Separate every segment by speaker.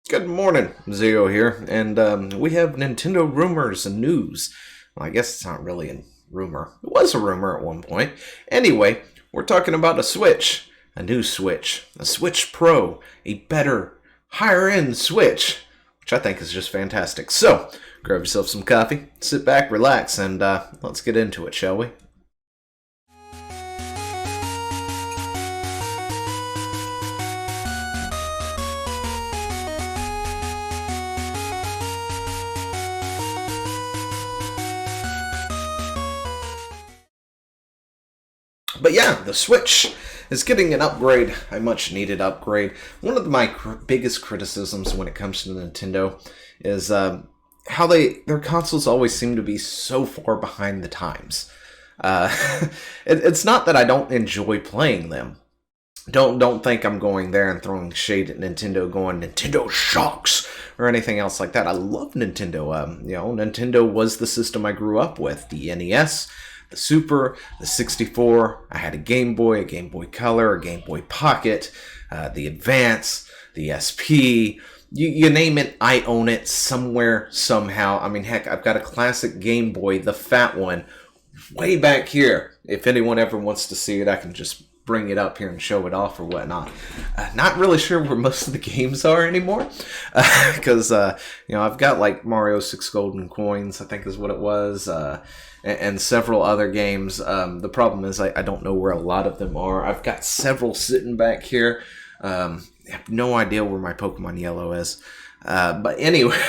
Speaker 1: Good morning, Zero here, and we have Nintendo rumors and news. Well, I guess it's not really a rumor. It was a rumor at one point. Anyway, we're talking about a new Switch, a Switch Pro, a better, higher-end Switch, which I think is just fantastic. So, grab yourself some coffee, sit back, relax, and let's get into it, shall we? But yeah, the Switch is getting an upgrade, a much needed upgrade. One of my biggest criticisms when it comes to Nintendo is how their consoles always seem to be so far behind the times. Uh, it's not that I don't enjoy playing them. Don't think I'm going there and throwing shade at Nintendo, going Nintendo shocks or anything else like that. I love Nintendo. Nintendo was the system I grew up with. The NES, the Super, the 64. I had a Game Boy Color, a Game Boy Pocket, the Advance, the SP. You name it, I own it somewhere, somehow. I mean, heck, I've got a classic Game Boy, the fat one, way back here. If anyone ever wants to see it, I can just bring it up here and show it off or whatnot. Not really sure where most of the games are anymore, because I've got like Mario 6 Golden Coins, I think is what it was, and several other games. The problem is I don't know where a lot of them are. I've got several sitting back here. I have no idea where my Pokemon Yellow is. But anyway,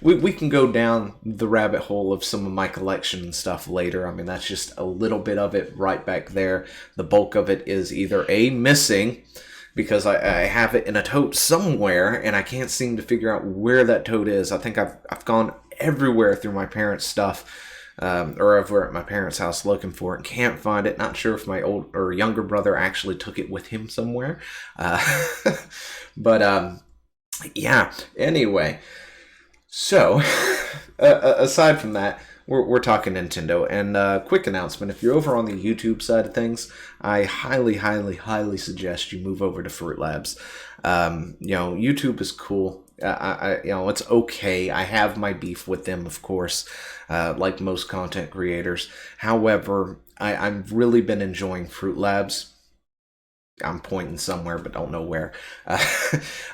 Speaker 1: we can go down the rabbit hole of some of my collection and stuff later. I mean, that's just a little bit of it right back there. The bulk of it is either missing, because I have it in a tote somewhere, and I can't seem to figure out where that tote is. I think I've gone everywhere through my parents' stuff, or over at my parents' house looking for it and can't find it. Not sure if my old or younger brother actually took it with him somewhere. But yeah, anyway. So, aside from that, we're talking Nintendo. And quick announcement, if you're over on the YouTube side of things, I highly, highly, highly suggest you move over to Fruit Labs. YouTube is cool. It's okay. I have my beef with them, of course, like most content creators. However, I've really been enjoying Fruit Labs. I'm pointing somewhere, but don't know where.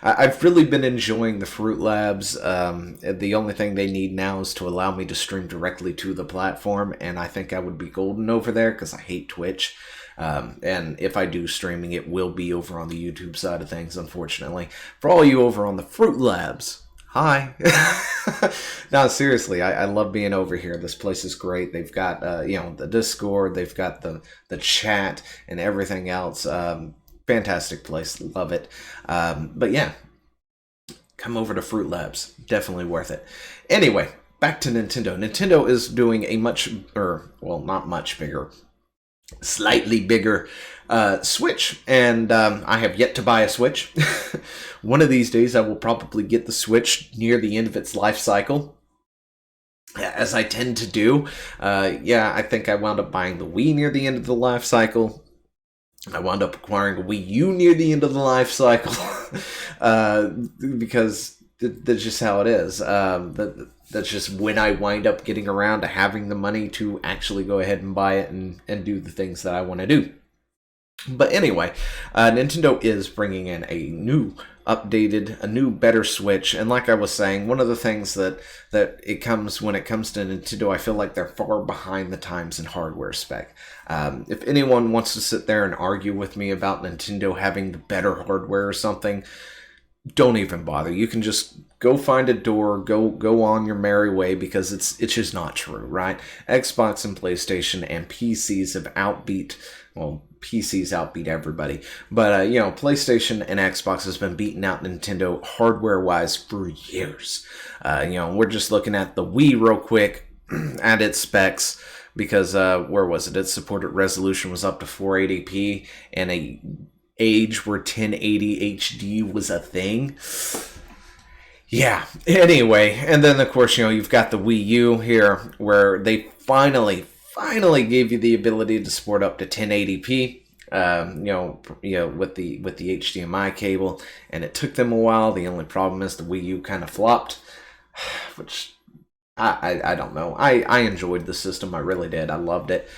Speaker 1: I've really been enjoying the Fruit Labs. The only thing they need now is to allow me to stream directly to the platform, and I think I would be golden over there because I hate Twitch. And if I do streaming, it will be over on the YouTube side of things, unfortunately. For all you over on the Fruit Labs, hi. No, seriously, I love being over here. This place is great. They've got the Discord, they've got the chat and everything else. Fantastic place, love it. But yeah, come over to Fruit Labs, definitely worth it. Anyway, back to Nintendo. Nintendo is doing a not much bigger, slightly bigger Switch, and I have yet to buy a Switch. One of these days I will probably get the Switch near the end of its life cycle, as I tend to do. I think I wound up buying the Wii near the end of the life cycle. I wound up acquiring a Wii U near the end of the life cycle, because that's just how it is. That's just when I wind up getting around to having the money to actually go ahead and buy it and do the things that I want to do. But anyway, Nintendo is bringing in a new, better Switch. And like I was saying, one of the things that when it comes to Nintendo, I feel like they're far behind the times in hardware spec. If anyone wants to sit there and argue with me about Nintendo having the better hardware or something, don't even bother. You can just go find a door, go on your merry way, because it's just not true, right? Xbox and PlayStation and PCs have PCs outbeat everybody, but PlayStation and Xbox has been beating out Nintendo hardware-wise for years. We're just looking at the Wii real quick at its specs, because where was it? Its supported resolution was up to 480p and a age where 1080 HD was a thing. Yeah, anyway, and then of course, you've got the Wii U here, where they finally gave you the ability to support up to 1080p. with the HDMI cable, and it took them a while. The only problem is the Wii U kind of flopped, which I don't know. I enjoyed the system. I really did. I loved it.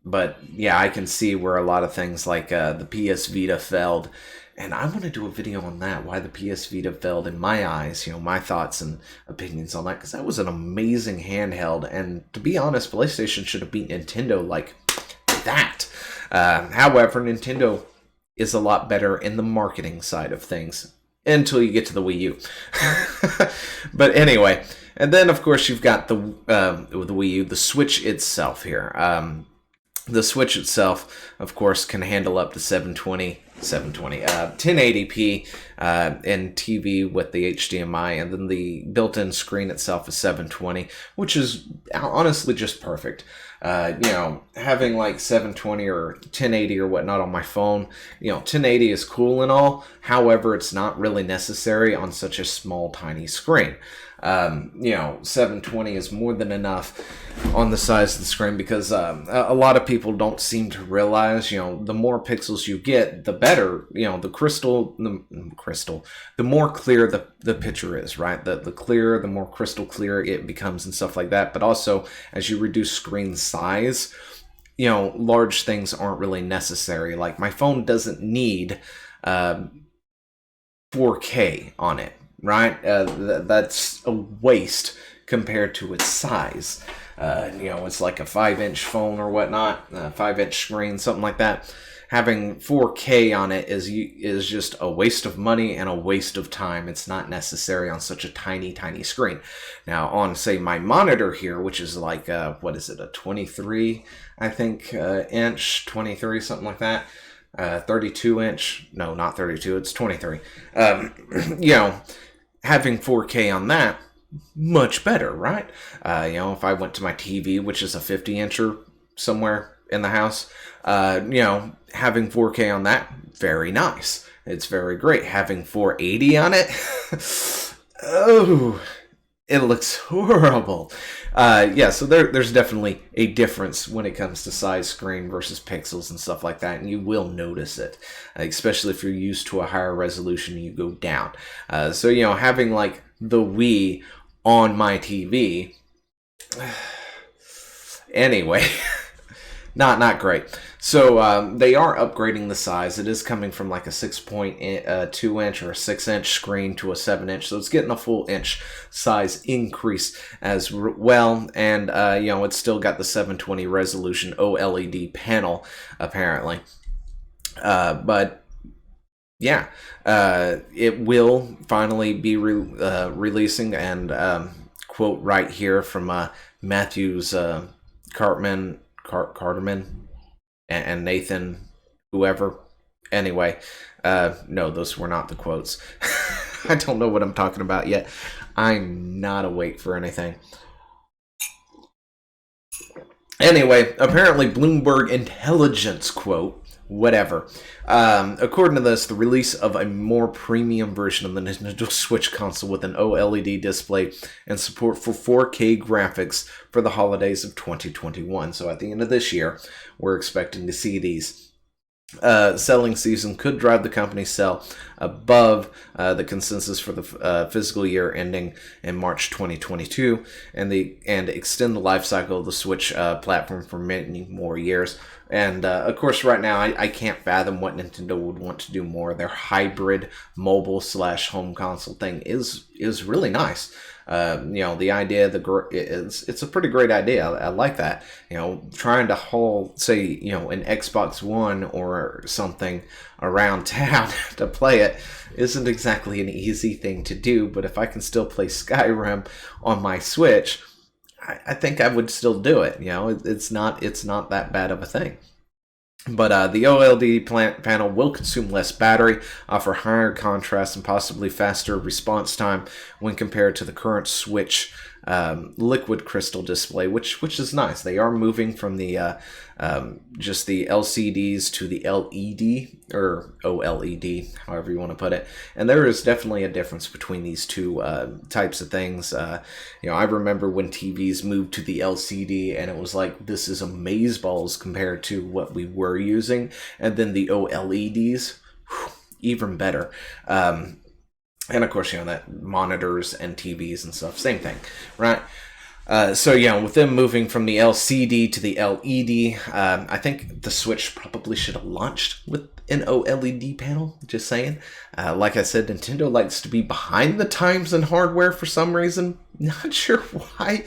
Speaker 1: But yeah, I can see where a lot of things like the PS Vita failed. And I want to do a video on that, why the PS Vita failed in my eyes, my thoughts and opinions on that, because that was an amazing handheld. And to be honest, PlayStation should have beat Nintendo like that. However, Nintendo is a lot better in the marketing side of things until you get to the Wii U. But anyway, and then of course you've got the Wii U, the Switch itself here. The Switch itself, of course, can handle up to 1080p and TV with the HDMI, and then the built-in screen itself is 720, which is honestly just perfect. Having like 720 or 1080 or whatnot on my phone, 1080 is cool and all. However, it's not really necessary on such a small, tiny screen. 720 is more than enough on the size of the screen, because a lot of people don't seem to realize, the more pixels you get, the better, the more clear the picture is, right? The clearer, the more crystal clear it becomes and stuff like that. But also, as you reduce screen size, large things aren't really necessary. Like my phone doesn't need 4K on it. Right? That's a waste compared to its size. It's like a 5-inch phone or whatnot, 5-inch screen, something like that. Having 4K on it is just a waste of money and a waste of time. It's not necessary on such a tiny, tiny screen. Now, on, say, my monitor here, which is like, a 23, I think, inch, 23, something like that. 32 inch, no, not 32, it's 23. Having 4K on that, much better, right? If I went to my TV, which is a 50-incher somewhere in the house, having 4K on that, very nice. It's very great. Having 480 on it, oh, it looks horrible. So there's definitely a difference when it comes to size screen versus pixels and stuff like that, and you will notice it, especially if you're used to a higher resolution and you go down. Having like the Wii on my TV, anyway, not great. So they are upgrading the size. It is coming from like a 6.2 inch or a 6-inch screen to a 7-inch. So it's getting a full inch size increase as well. And, it's still got the 720 resolution OLED panel, apparently. But it will finally be releasing. And quote right here from Matthews Cartman and Nathan, whoever. Anyway, no, those were not the quotes. I don't know what I'm talking about yet. I'm not awake for anything. Anyway, apparently Bloomberg Intelligence quote, whatever. According to this, the release of a more premium version of the Nintendo Switch console with an OLED display and support for 4K graphics for the holidays of 2021. So at the end of this year, we're expecting to see these. Selling season could drive the company's sell above the consensus for the fiscal year ending in March 2022, and extend the life cycle of the Switch platform for many more years. And of course, right now I can't fathom what Nintendo would want to do more. Their hybrid mobile/home console thing is really nice. The idea, it's a pretty great idea. I like that. Trying to haul, say, an Xbox One or something around town to play it isn't exactly an easy thing to do. But if I can still play Skyrim on my Switch, I think I would still do it. It's not that bad of a thing. But the OLED panel will consume less battery, offer higher contrast, and possibly faster response time when compared to the current Switch liquid crystal display, which is nice. They are moving from the just the LCDs to the LED, or OLED, however you want to put it. And there is definitely a difference between these two types of things. I remember when TVs moved to the LCD, and it was like, this is amazeballs compared to what we were using. And then the OLEDs, even better. And of course, that monitors and TVs and stuff, same thing, right? So with them moving from the LCD to the LED, I think the Switch probably should have launched with an OLED panel, just saying. Like I said, Nintendo likes to be behind the times in hardware for some reason. Not sure why.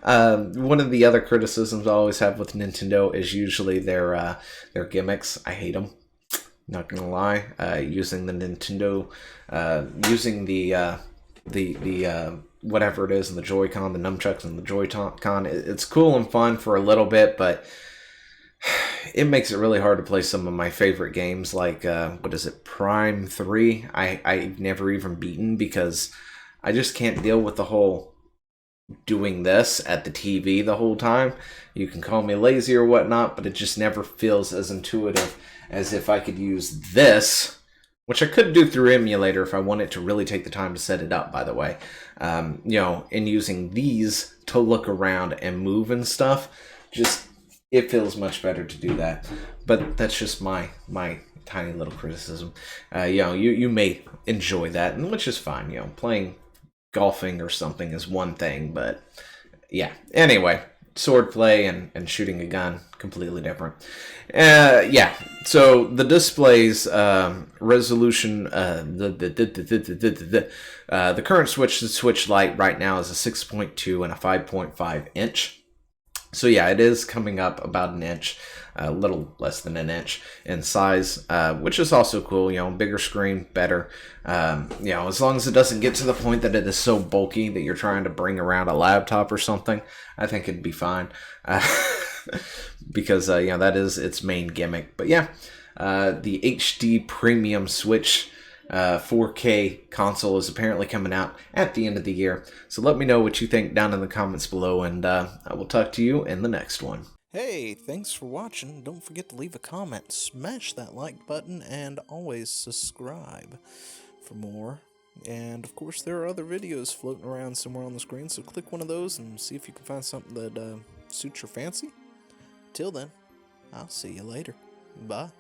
Speaker 1: One of the other criticisms I always have with Nintendo is usually their gimmicks. I hate them. Not gonna lie. Using the Nintendo, using the whatever it is, and the Joy-Con, the nunchucks, and the Joy-Con. It's cool and fun for a little bit, but it makes it really hard to play some of my favorite games, like what is it, Prime 3? I've never even beaten because I just can't deal with the whole doing this at the TV the whole time. You can call me lazy or whatnot, but it just never feels as intuitive as if I could use this, which I could do through emulator if I wanted to really take the time to set it up, by the way. And using these to look around and move and stuff, just, it feels much better to do that. But that's just my tiny little criticism. You may enjoy that, and which is fine. Playing golfing or something is one thing, but yeah. Anyway, swordplay and shooting a gun, completely different. So the display's resolution, the current Switch, the Switch Lite right now is a 6.2 and a 5.5 inch. So yeah, it is coming up about an inch, a little less than an inch in size, which is also cool. Bigger screen, better. As long as it doesn't get to the point that it is so bulky that you're trying to bring around a laptop or something, I think it'd be fine. Because that is its main gimmick. But yeah, the HD Premium Switch 4K console is apparently coming out at the end of the year. So let me know what you think down in the comments below, and I will talk to you in the next one. Hey, thanks for watching. Don't forget to leave a comment, smash that like button, and always subscribe for more. And of course, there are other videos floating around somewhere on the screen, so click one of those and see if you can find something that suits your fancy. Till then, I'll see you later. Bye.